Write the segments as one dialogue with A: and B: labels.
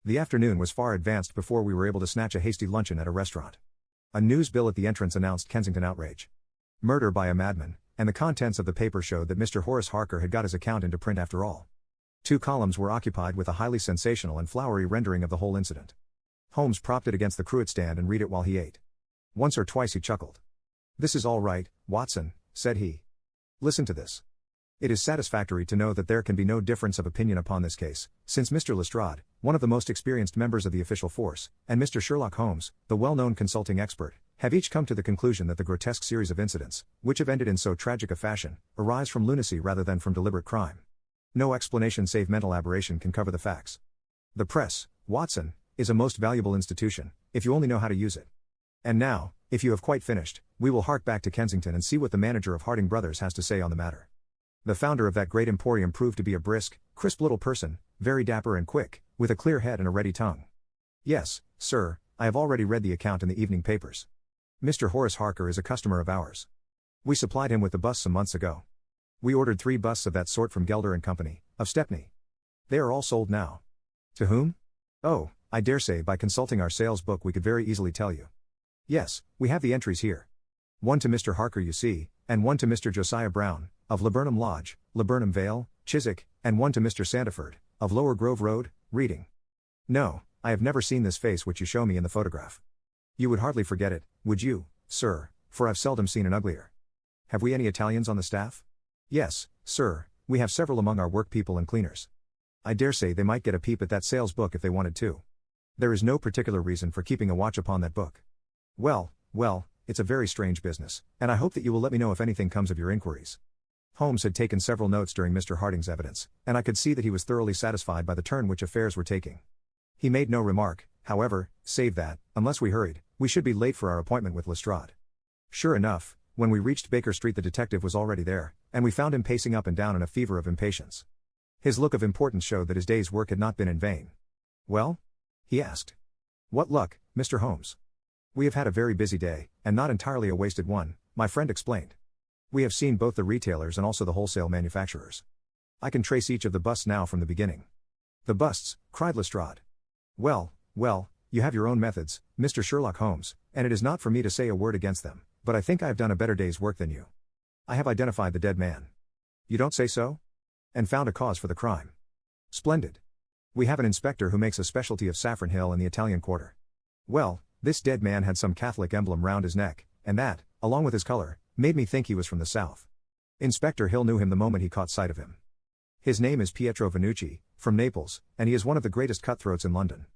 A: The afternoon was far advanced before we were able to snatch a hasty luncheon at a restaurant. A news bill at the entrance announced Kensington outrage. Murder by a madman, and the contents of the paper showed that Mr. Horace Harker had got his account into print after all. 2 columns were occupied with a highly sensational and flowery rendering of the whole incident. Holmes propped it against the cruet stand and read it while he ate. Once or twice he chuckled. "This is all right, Watson," said he. "Listen to this. It is satisfactory to know that there can be no difference of opinion upon this case, since Mr. Lestrade, one of the most experienced members of the official force, and Mr. Sherlock Holmes, the well-known consulting expert, have each come to the conclusion that the grotesque series of incidents, which have ended in so tragic a fashion, arise from lunacy rather than from deliberate crime. No explanation save mental aberration can cover the facts. The press, Watson, is a most valuable institution, if you only know how to use it. And now, if you have quite finished, we will hark back to Kensington and see what the manager of Harding Brothers has to say on the matter." The founder of that great emporium proved to be a brisk, crisp little person, very dapper and quick, with a clear head and a ready tongue. "Yes, sir, I have already read the account in the evening papers. Mr. Horace Harker is a customer of ours. We supplied him with the busts some months ago. We ordered 3 busts of that sort from Gelder and Company, of Stepney. They are all sold now." "To whom?" "Oh, I dare say by consulting our sales book we could very easily tell you. Yes, we have the entries here. 1 to Mr. Harker, you see, and 1 to Mr. Josiah Brown, of Laburnum Lodge, Laburnum Vale, Chiswick, and 1 to Mr. Sandiford, of Lower Grove Road, Reading. No, I have never seen this face which you show me in the photograph. You would hardly forget it, would you, sir, for I've seldom seen an uglier. Have we any Italians on the staff?" "Yes, sir, we have several among our workpeople and cleaners. I dare say they might get a peep at that sales book if they wanted to. There is no particular reason for keeping a watch upon that book. Well, it's a very strange business, and I hope that you will let me know if anything comes of your inquiries." Holmes had taken several notes during Mr. Harding's evidence, and I could see that he was thoroughly satisfied by the turn which affairs were taking. He made no remark, however, save that, unless we hurried, we should be late for our appointment with Lestrade. Sure enough, when we reached Baker Street the detective was already there, and we found him pacing up and down in a fever of impatience. His look of importance showed that his day's work had not been in vain. "Well?" he asked. "What luck, Mr. Holmes?" "We have had a very busy day, and not entirely a wasted one," my friend explained. "We have seen both the retailers and also the wholesale manufacturers. I can trace each of the busts now from the beginning." "The busts," cried Lestrade. Well, you have your own methods, Mr. Sherlock Holmes, and it is not for me to say a word against them, but I think I have done a better day's work than you. I have identified the dead man." "You don't say so?" "And found a cause for the crime." "Splendid. We have an inspector who makes a specialty of Saffron Hill in the Italian quarter. Well, this dead man had some Catholic emblem round his neck, and that, along with his color, made me think he was from the south. Inspector Hill knew him the moment he caught sight of him. His name is Pietro Venucci, from Naples, and he is one of the greatest cutthroats in London.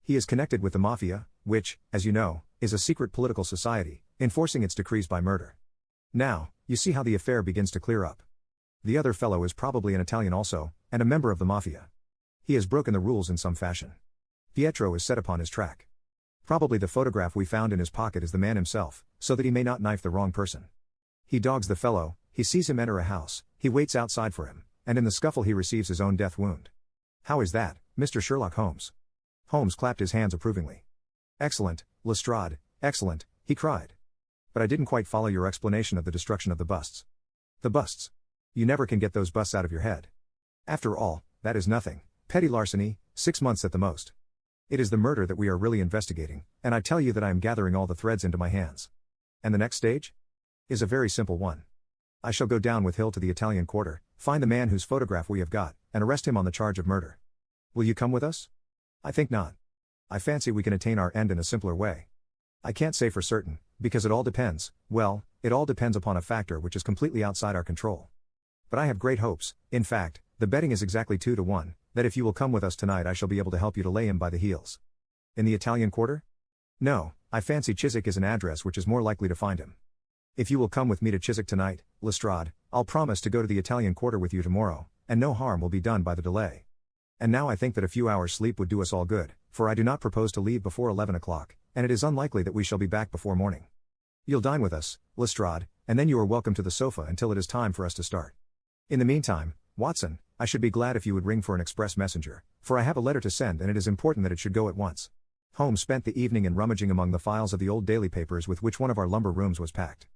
A: He is connected with the Mafia, which, as you know, is a secret political society, enforcing its decrees by murder. Now, you see how the affair begins to clear up. The other fellow is probably an Italian also, and a member of the Mafia. He has broken the rules in some fashion. Pietro is set upon his track. Probably the photograph we found in his pocket is the man himself, so that he may not knife the wrong person. He dogs the fellow, he sees him enter a house, he waits outside for him, and in the scuffle he receives his own death wound. How is that, Mr. Sherlock Holmes?" Holmes clapped his hands approvingly. "Excellent, Lestrade, excellent," he cried. "But I didn't quite follow your explanation of the destruction of the busts." "The busts? You never can get those busts out of your head. After all, that is nothing, petty larceny, 6 months at the most. It is the murder that we are really investigating, and I tell you that I am gathering all the threads into my hands. And the next stage? Is a very simple one. I shall go down with Hill to the Italian quarter, find the man whose photograph we have got, and arrest him on the charge of murder. Will you come with us?" "I think not. I fancy we can attain our end in a simpler way. I can't say for certain, because it all depends upon a factor which is completely outside our control. But I have great hopes, in fact, the betting is exactly 2 to 1, that if you will come with us tonight I shall be able to help you to lay him by the heels." "In the Italian quarter?" "No, I fancy Chiswick is an address which is more likely to find him. If you will come with me to Chiswick tonight, Lestrade, I'll promise to go to the Italian quarter with you tomorrow, and no harm will be done by the delay. And now I think that a few hours' sleep would do us all good, for I do not propose to leave before 11 o'clock, and it is unlikely that we shall be back before morning. You'll dine with us, Lestrade, and then you are welcome to the sofa until it is time for us to start. In the meantime, Watson, I should be glad if you would ring for an express messenger, for I have a letter to send and it is important that it should go at once." Holmes spent the evening in rummaging among the files of the old daily papers with which one of our lumber rooms was packed.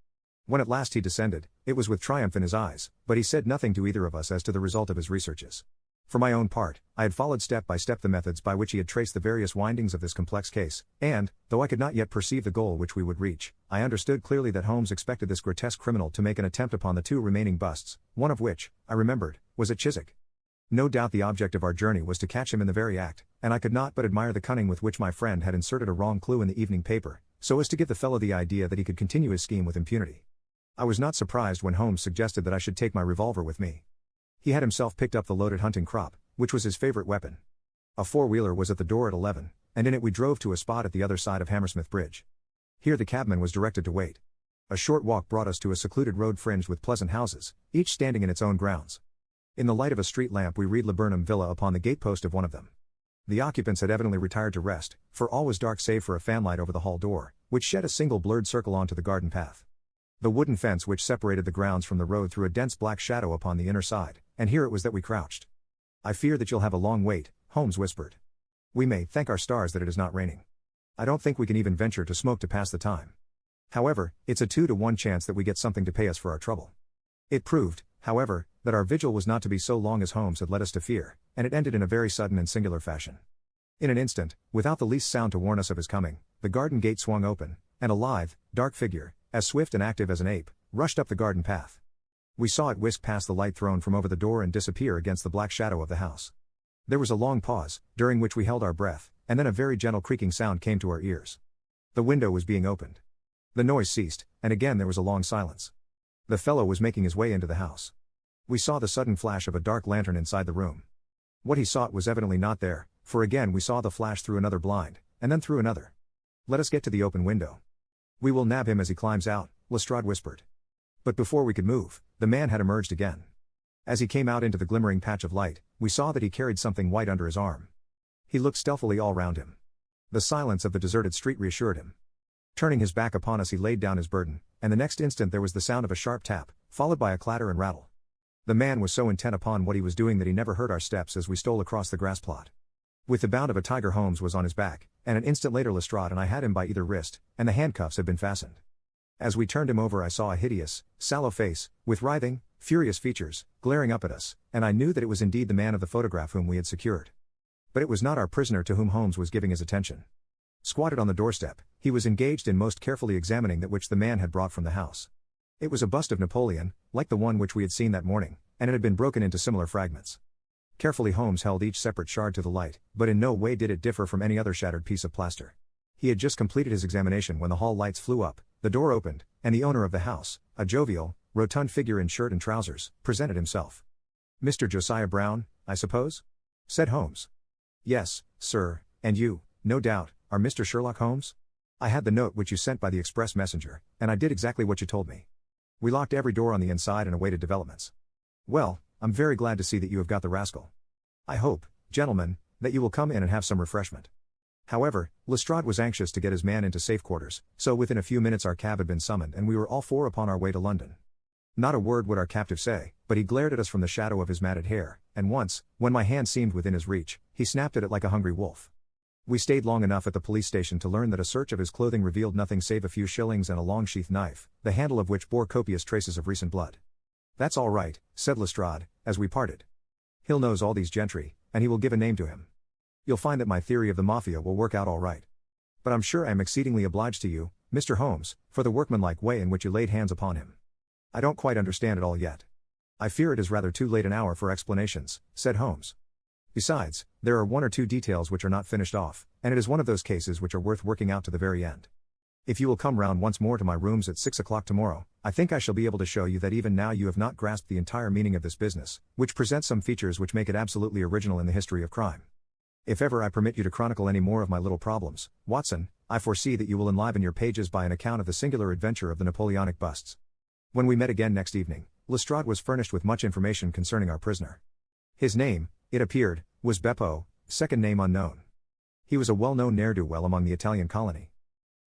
A: When at last he descended, it was with triumph in his eyes, but he said nothing to either of us as to the result of his researches. For my own part, I had followed step by step the methods by which he had traced the various windings of this complex case, and, though I could not yet perceive the goal which we would reach, I understood clearly that Holmes expected this grotesque criminal to make an attempt upon the two remaining busts, one of which, I remembered, was at Chiswick. No doubt the object of our journey was to catch him in the very act, and I could not but admire the cunning with which my friend had inserted a wrong clue in the evening paper, so as to give the fellow the idea that he could continue his scheme with impunity. I was not surprised when Holmes suggested that I should take my revolver with me. He had himself picked up the loaded hunting crop, which was his favorite weapon. A four-wheeler was at the door at 11, and in it we drove to a spot at the other side of Hammersmith Bridge. Here the cabman was directed to wait. A short walk brought us to a secluded road fringed with pleasant houses, each standing in its own grounds. In the light of a street lamp we read Laburnum Villa upon the gatepost of one of them. The occupants had evidently retired to rest, for all was dark save for a fanlight over the hall door, which shed a single blurred circle onto the garden path. The wooden fence which separated the grounds from the road threw a dense black shadow upon the inner side, and here it was that we crouched. "I fear that you'll have a long wait," Holmes whispered. "We may thank our stars that it is not raining. I don't think we can even venture to smoke to pass the time. However, it's a 2-to-1 chance that we get something to pay us for our trouble." It proved, however, that our vigil was not to be so long as Holmes had led us to fear, and it ended in a very sudden and singular fashion. In an instant, without the least sound to warn us of his coming, the garden gate swung open, and a lithe, dark figure, as swift and active as an ape, rushed up the garden path. We saw it whisk past the light thrown from over the door and disappear against the black shadow of the house. There was a long pause, during which we held our breath, and then a very gentle creaking sound came to our ears. The window was being opened. The noise ceased, and again there was a long silence. The fellow was making his way into the house. We saw the sudden flash of a dark lantern inside the room. What he sought was evidently not there, for again we saw the flash through another blind, and then through another. "Let us get to the open window. We will nab him as he climbs out," Lestrade whispered. But before we could move, the man had emerged again. As he came out into the glimmering patch of light, we saw that he carried something white under his arm. He looked stealthily all round him. The silence of the deserted street reassured him. Turning his back upon us he laid down his burden, and the next instant there was the sound of a sharp tap, followed by a clatter and rattle. The man was so intent upon what he was doing that he never heard our steps as we stole across the grass plot. With the bound of a tiger Holmes was on his back, and an instant later Lestrade and I had him by either wrist, and the handcuffs had been fastened. As we turned him over I saw a hideous, sallow face, with writhing, furious features, glaring up at us, and I knew that it was indeed the man of the photograph whom we had secured. But it was not our prisoner to whom Holmes was giving his attention. Squatted on the doorstep, he was engaged in most carefully examining that which the man had brought from the house. It was a bust of Napoleon, like the one which we had seen that morning, and it had been broken into similar fragments. Carefully Holmes held each separate shard to the light, but in no way did it differ from any other shattered piece of plaster. He had just completed his examination when the hall lights flew up, the door opened, and the owner of the house, a jovial, rotund figure in shirt and trousers, presented himself. "Mr. Josiah Brown, I suppose?" said Holmes. "Yes, sir, and you, no doubt, are Mr. Sherlock Holmes? I had the note which you sent by the express messenger, and I did exactly what you told me. We locked every door on the inside and awaited developments. Well, I'm very glad to see that you have got the rascal. I hope, gentlemen, that you will come in and have some refreshment." However, Lestrade was anxious to get his man into safe quarters, so within a few minutes our cab had been summoned and we were all four upon our way to London. Not a word would our captive say, but he glared at us from the shadow of his matted hair, and once, when my hand seemed within his reach, he snapped at it like a hungry wolf. We stayed long enough at the police station to learn that a search of his clothing revealed nothing save a few shillings and a long sheath knife, the handle of which bore copious traces of recent blood. "That's all right," said Lestrade, as we parted. "He'll knows all these gentry, and he will give a name to him. You'll find that my theory of the mafia will work out all right. But I'm sure I am exceedingly obliged to you, Mr. Holmes, for the workmanlike way in which you laid hands upon him. I don't quite understand it all yet." "I fear it is rather too late an hour for explanations," said Holmes. "Besides, there are one or two details which are not finished off, and it is one of those cases which are worth working out to the very end. If you will come round once more to my rooms at 6 o'clock tomorrow, I think I shall be able to show you that even now you have not grasped the entire meaning of this business, which presents some features which make it absolutely original in the history of crime. If ever I permit you to chronicle any more of my little problems, Watson, I foresee that you will enliven your pages by an account of the singular adventure of the Napoleonic busts." When we met again next evening, Lestrade was furnished with much information concerning our prisoner. His name, it appeared, was Beppo, second name unknown. He was a well-known ne'er-do-well among the Italian colony.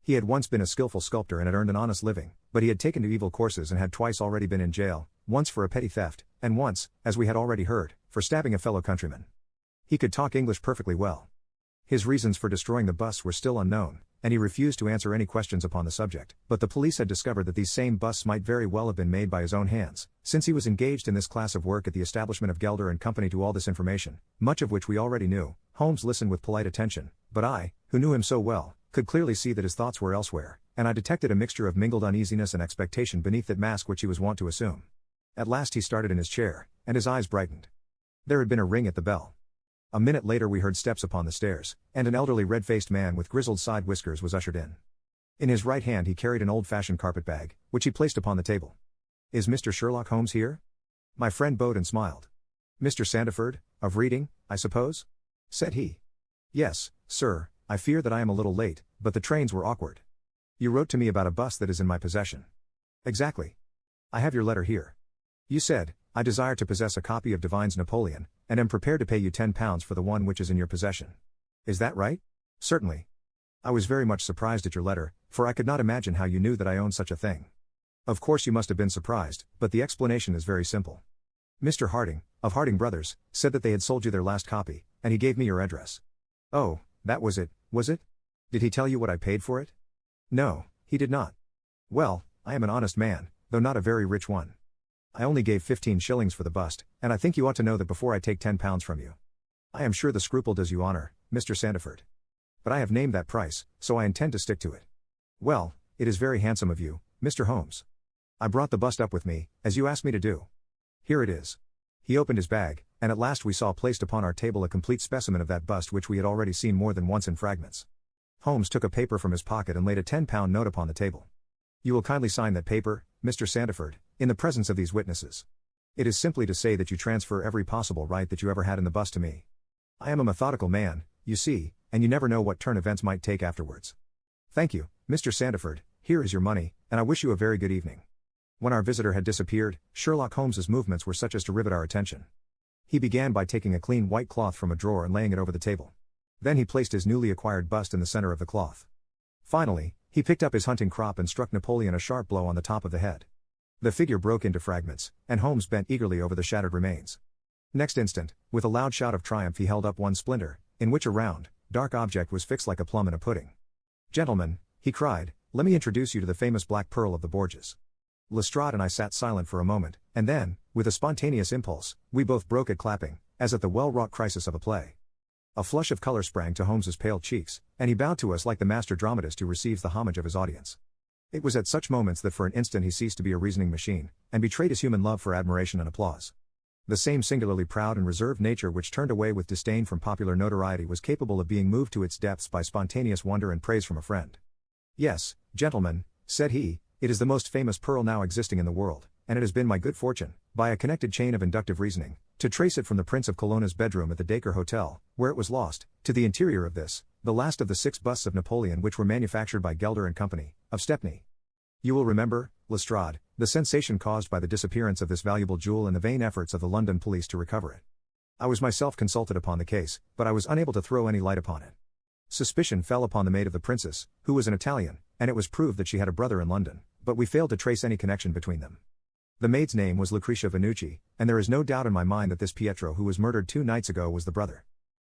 A: He had once been a skillful sculptor and had earned an honest living, but he had taken to evil courses and had twice already been in jail, once for a petty theft, and once, as we had already heard, for stabbing a fellow countryman. He could talk English perfectly well. His reasons for destroying the busts were still unknown, and he refused to answer any questions upon the subject, but the police had discovered that these same busts might very well have been made by his own hands, since he was engaged in this class of work at the establishment of Gelder and Company. To all this information, much of which we already knew, Holmes listened with polite attention, but I, who knew him so well, could clearly see that his thoughts were elsewhere, and I detected a mixture of mingled uneasiness and expectation beneath that mask which he was wont to assume. At last he started in his chair, and his eyes brightened. There had been a ring at the bell. A minute later we heard steps upon the stairs, and an elderly red-faced man with grizzled side whiskers was ushered in. In his right hand he carried an old-fashioned carpet bag, which he placed upon the table. "Is Mr. Sherlock Holmes here?" My friend bowed and smiled. "Mr. Sandiford, of Reading, I suppose?" said he. "Yes, sir, I fear that I am a little late, but the trains were awkward. You wrote to me about a bust that is in my possession." "Exactly. I have your letter here. You said, 'I desire to possess a copy of Devine's Napoleon, and am prepared to pay you £10 for the one which is in your possession.' Is that right?" "Certainly. I was very much surprised at your letter, for I could not imagine how you knew that I owned such a thing." "Of course you must have been surprised, but the explanation is very simple. Mr. Harding, of Harding Brothers, said that they had sold you their last copy, and he gave me your address." "Oh, that was it, was it? Did he tell you what I paid for it?" "No, he did not." "Well, I am an honest man, though not a very rich one. I only gave 15 shillings for the bust, and I think you ought to know that before I take £10 from you. I am sure the scruple does you honor, Mr. Sandiford. But I have named that price, so I intend to stick to it." "Well, it is very handsome of you, Mr. Holmes. I brought the bust up with me, as you asked me to do. Here it is." He opened his bag, and at last we saw placed upon our table a complete specimen of that bust which we had already seen more than once in fragments. Holmes took a paper from his pocket and laid a £10 note upon the table. "You will kindly sign that paper, Mr. Sandiford, in the presence of these witnesses. It is simply to say that you transfer every possible right that you ever had in the bust to me. I am a methodical man, you see, and you never know what turn events might take afterwards. Thank you, Mr. Sandiford, here is your money, and I wish you a very good evening." When our visitor had disappeared, Sherlock Holmes's movements were such as to rivet our attention. He began by taking a clean white cloth from a drawer and laying it over the table. Then he placed his newly acquired bust in the center of the cloth. Finally, he picked up his hunting crop and struck Napoleon a sharp blow on the top of the head. The figure broke into fragments, and Holmes bent eagerly over the shattered remains. Next instant, with a loud shout of triumph he held up one splinter, in which a round, dark object was fixed like a plum in a pudding. "Gentlemen," he cried, "let me introduce you to the famous Black Pearl of the Borgias." Lestrade and I sat silent for a moment, and then, with a spontaneous impulse, we both broke at clapping, as at the well-wrought crisis of a play. A flush of color sprang to Holmes's pale cheeks, and he bowed to us like the master dramatist who receives the homage of his audience. It was at such moments that for an instant he ceased to be a reasoning machine, and betrayed his human love for admiration and applause. The same singularly proud and reserved nature which turned away with disdain from popular notoriety was capable of being moved to its depths by spontaneous wonder and praise from a friend. "Yes, gentlemen," said he, "it is the most famous pearl now existing in the world, and it has been my good fortune, by a connected chain of inductive reasoning, to trace it from the Prince of Colonna's bedroom at the Dacre Hotel, where it was lost, to the interior of this, the last of the 6 busts of Napoleon which were manufactured by Gelder and Company, of Stepney. You will remember, Lestrade, the sensation caused by the disappearance of this valuable jewel and the vain efforts of the London police to recover it. I was myself consulted upon the case, but I was unable to throw any light upon it. Suspicion fell upon the maid of the princess, who was an Italian, and it was proved that she had a brother in London, but we failed to trace any connection between them. The maid's name was Lucretia Venucci, and there is no doubt in my mind that this Pietro who was murdered 2 nights ago was the brother.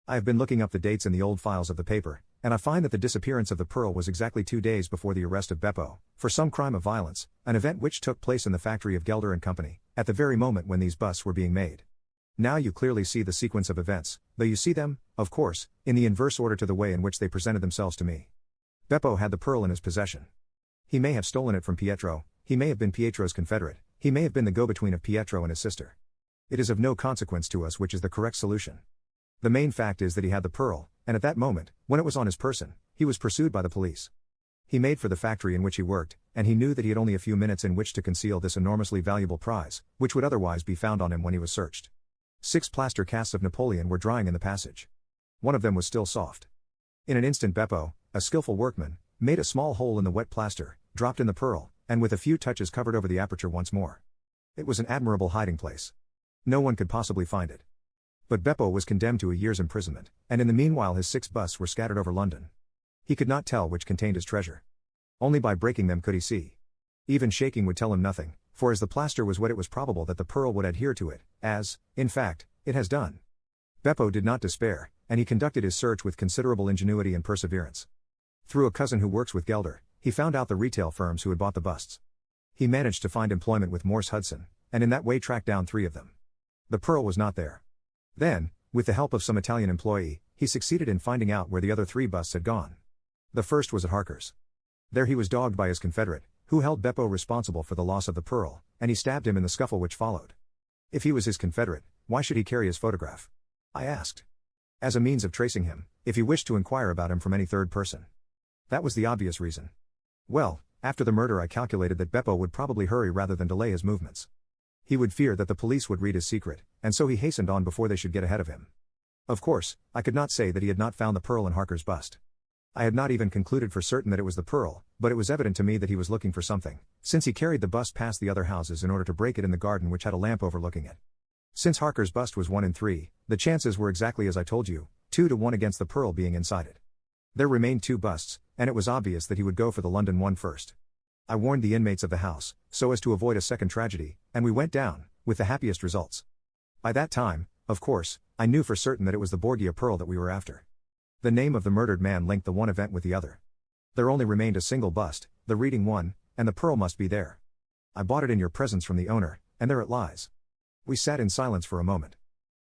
A: I have been looking up the dates in the old files of the paper, and I find that the disappearance of the pearl was exactly 2 days before the arrest of Beppo, for some crime of violence, an event which took place in the factory of Gelder and Company, at the very moment when these busts were being made. Now you clearly see the sequence of events, though you see them, of course, in the inverse order to the way in which they presented themselves to me. Beppo had the pearl in his possession. He may have stolen it from Pietro, he may have been Pietro's confederate, he may have been the go-between of Pietro and his sister. It is of no consequence to us which is the correct solution. The main fact is that he had the pearl, and at that moment, when it was on his person, he was pursued by the police. He made for the factory in which he worked, and he knew that he had only a few minutes in which to conceal this enormously valuable prize, which would otherwise be found on him when he was searched. 6 plaster casts of Napoleon were drying in the passage. One of them was still soft. In an instant Beppo, a skillful workman, made a small hole in the wet plaster, dropped in the pearl, and with a few touches covered over the aperture once more. It was an admirable hiding place. No one could possibly find it. But Beppo was condemned to a year's imprisonment, and in the meanwhile his 6 busts were scattered over London. He could not tell which contained his treasure. Only by breaking them could he see. Even shaking would tell him nothing, for as the plaster was wet it was probable that the pearl would adhere to it, as, in fact, it has done. Beppo did not despair, and he conducted his search with considerable ingenuity and perseverance. Through a cousin who works with Gelder, he found out the retail firms who had bought the busts. He managed to find employment with Morse Hudson, and in that way tracked down 3 of them. The pearl was not there. Then, with the help of some Italian employee, he succeeded in finding out where the other 3 busts had gone. The first was at Harker's. There he was dogged by his confederate, who held Beppo responsible for the loss of the pearl, and he stabbed him in the scuffle which followed. If he was his confederate, why should he carry his photograph? I asked. As a means of tracing him, if he wished to inquire about him from any third person. That was the obvious reason. Well, after the murder I calculated that Beppo would probably hurry rather than delay his movements. He would fear that the police would read his secret, and so he hastened on before they should get ahead of him. Of course, I could not say that he had not found the pearl in Harker's bust. I had not even concluded for certain that it was the pearl, but it was evident to me that he was looking for something, since he carried the bust past the other houses in order to break it in the garden which had a lamp overlooking it. Since Harker's bust was 1 in 3, the chances were exactly as I told you, 2 to 1 against the pearl being inside it. There remained 2 busts, and it was obvious that he would go for the London one first. I warned the inmates of the house, so as to avoid a second tragedy, and we went down, with the happiest results. By that time, of course, I knew for certain that it was the Borgia pearl that we were after. The name of the murdered man linked the one event with the other. There only remained a single bust, the reading one, and the pearl must be there. I bought it in your presence from the owner, and there it lies. We sat in silence for a moment.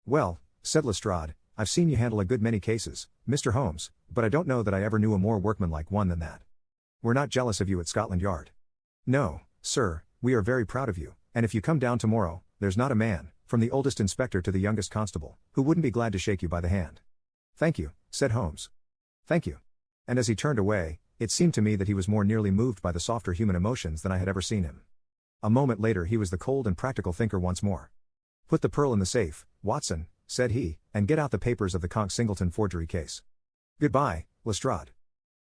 A: Well, said Lestrade, I've seen you handle a good many cases, Mr. Holmes, but I don't know that I ever knew a more workmanlike one than that. We're not jealous of you at Scotland Yard. No, sir, we are very proud of you, and if you come down tomorrow, there's not a man, from the oldest inspector to the youngest constable, who wouldn't be glad to shake you by the hand. Thank you, said Holmes. Thank you. And as he turned away, it seemed to me that he was more nearly moved by the softer human emotions than I had ever seen him. A moment later he was the cold and practical thinker once more. Put the pearl in the safe, Watson, said he, and get out the papers of the Conk-Singleton forgery case. Goodbye, Lestrade.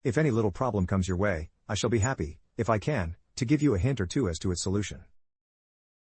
A: If any little problem comes your way, I shall be happy, if I can, to give you a hint or two as to its solution.